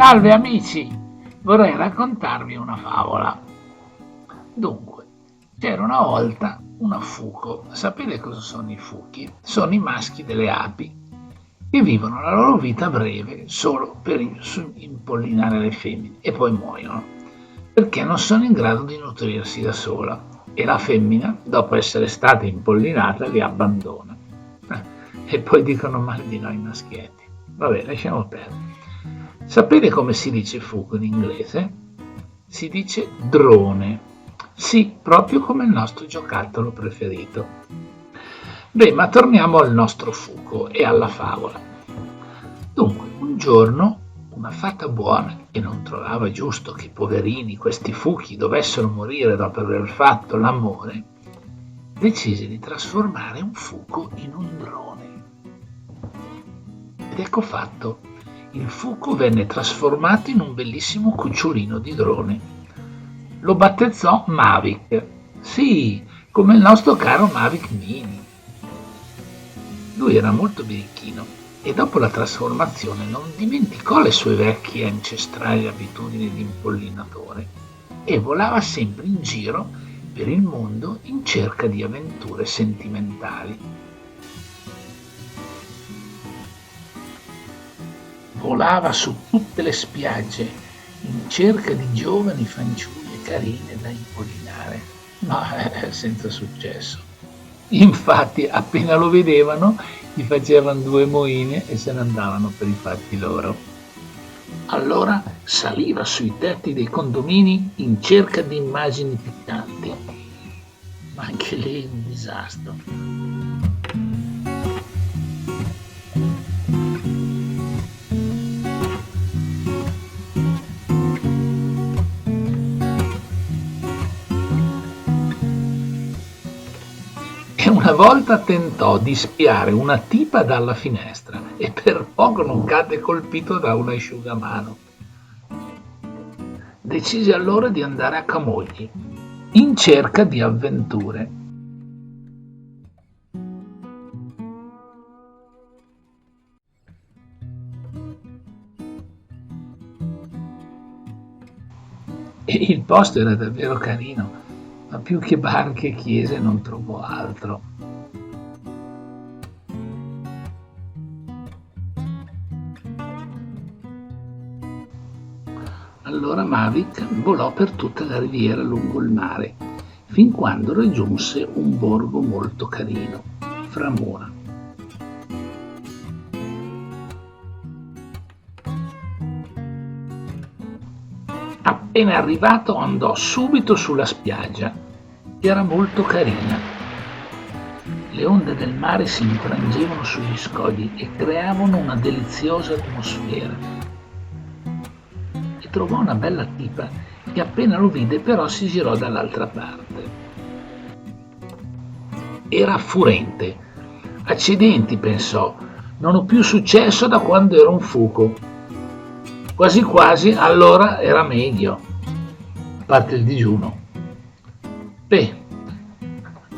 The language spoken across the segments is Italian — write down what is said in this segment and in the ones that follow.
Salve amici, vorrei raccontarvi una favola. Dunque, c'era una volta una fuco. Sapete cosa sono i fuchi? Sono i maschi delle api che vivono la loro vita breve solo per impollinare le femmine e poi muoiono perché non sono in grado di nutrirsi da sola e la femmina, dopo essere stata impollinata, li abbandona. E poi dicono male di noi maschietti. Vabbè, lasciamo perdere. Sapete come si dice fuoco in inglese? Si dice drone. Sì, proprio come il nostro giocattolo preferito. Beh, ma torniamo al nostro fuoco e alla favola. Dunque, un giorno una fata buona, che non trovava giusto che i poverini, questi fuchi, dovessero morire dopo aver fatto l'amore, decise di trasformare un fuco in un drone. Ed ecco fatto, il fuco venne trasformato in un bellissimo cucciolino di drone. Lo battezzò Mavic, sì, come il nostro caro Mavic Mini. Lui era molto birichino e dopo la trasformazione non dimenticò le sue vecchie ancestrali abitudini di impollinatore e volava sempre in giro per il mondo in cerca di avventure sentimentali. Volava su tutte le spiagge in cerca di giovani fanciulle carine da impollinare, ma senza successo. Infatti, appena lo vedevano, gli facevano due moine e se ne andavano per i fatti loro. Allora saliva sui tetti dei condomini in cerca di immagini piccanti, ma anche lì un disastro. E una volta tentò di spiare una tipa dalla finestra e per poco non cadde colpito da un asciugamano. Decise allora di andare a Camogli in cerca di avventure. E il posto era davvero carino, ma più che barche e chiese non trovò altro. Allora Mavic volò per tutta la riviera lungo il mare, fin quando raggiunse un borgo molto carino, Framura. Appena arrivato andò subito sulla spiaggia, che era molto carina. Le onde del mare si infrangevano sugli scogli e creavano una deliziosa atmosfera. E trovò una bella tipa che appena lo vide però si girò dall'altra parte. Era furente. Accidenti, pensò, non ho più successo da quando ero un fuoco. Quasi quasi allora era meglio, a parte il digiuno. Beh,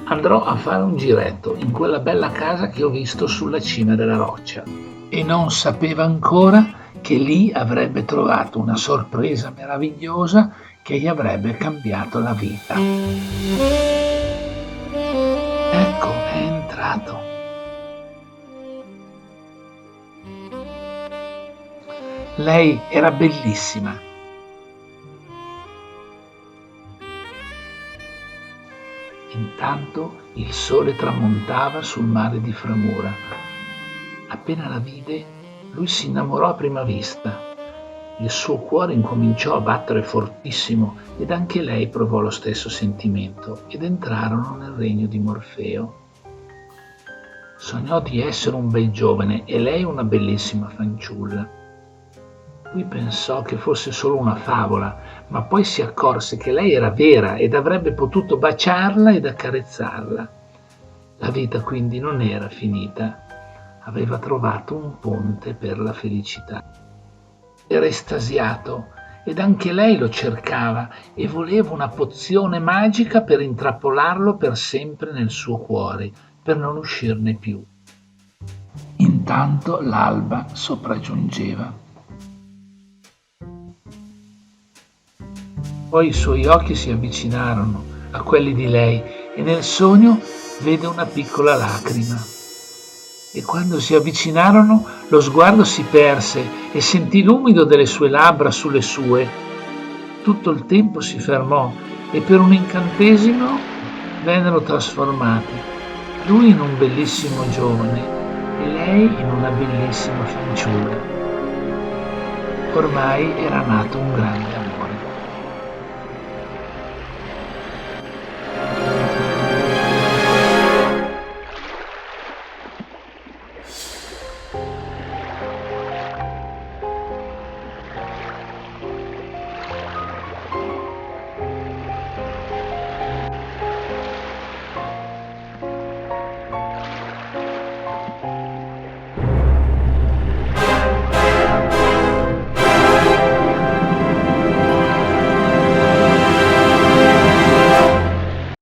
andrò a fare un giretto in quella bella casa che ho visto sulla cima della roccia. E non sapeva ancora che lì avrebbe trovato una sorpresa meravigliosa che gli avrebbe cambiato la vita. Ecco, è entrato. Lei era bellissima. Intanto il sole tramontava sul mare di Framura. Appena la vide, lui si innamorò a prima vista. Il suo cuore incominciò a battere fortissimo ed anche lei provò lo stesso sentimento ed entrarono nel regno di Morfeo. Sognò di essere un bel giovane e lei una bellissima fanciulla. Lui pensò che fosse solo una favola, ma poi si accorse che lei era vera ed avrebbe potuto baciarla ed accarezzarla. La vita quindi non era finita, aveva trovato un ponte per la felicità. Era estasiato ed anche lei lo cercava e voleva una pozione magica per intrappolarlo per sempre nel suo cuore, per non uscirne più. Intanto l'alba sopraggiungeva. Poi i suoi occhi si avvicinarono a quelli di lei e nel sogno vede una piccola lacrima. E quando si avvicinarono, lo sguardo si perse e sentì l'umido delle sue labbra sulle sue. Tutto il tempo si fermò e per un incantesimo vennero trasformati, lui in un bellissimo giovane e lei in una bellissima fanciulla. Ormai era nato un grande amore.